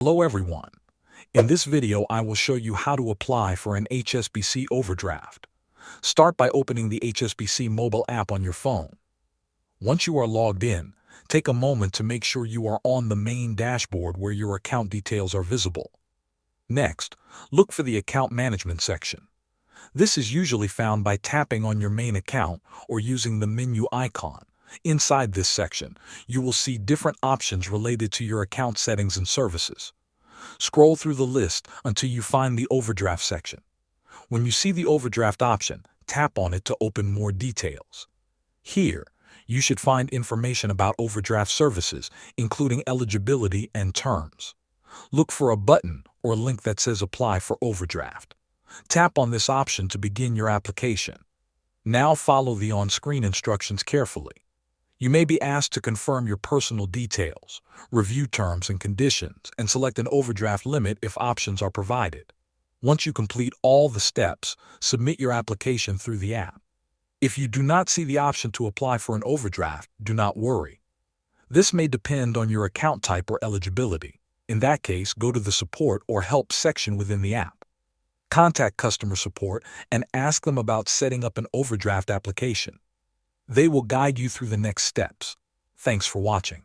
Hello everyone. In this video I will show you how to apply for an HSBC overdraft. Start by opening the HSBC mobile app on your phone. Once you are logged in, take a moment to make sure you are on the main dashboard where your account details are visible. Next, look for the account management section. This is usually found by tapping on your main account or using the menu icon. Inside this section, you will see different options related to your account settings and services. Scroll through the list until you find the overdraft section. When you see the overdraft option, tap on it to open more details. Here, you should find information about overdraft services, including eligibility and terms. Look for a button or link that says Apply for Overdraft. Tap on this option to begin your application. Now follow the on-screen instructions carefully. You may be asked to confirm your personal details, review terms and conditions, and select an overdraft limit if options are provided. Once you complete all the steps, submit your application through the app. If you do not see the option to apply for an overdraft, do not worry. This may depend on your account type or eligibility. In that case, go to the Support or Help section within the app. Contact customer support and ask them about setting up an overdraft application. They will guide you through the next steps. Thanks for watching.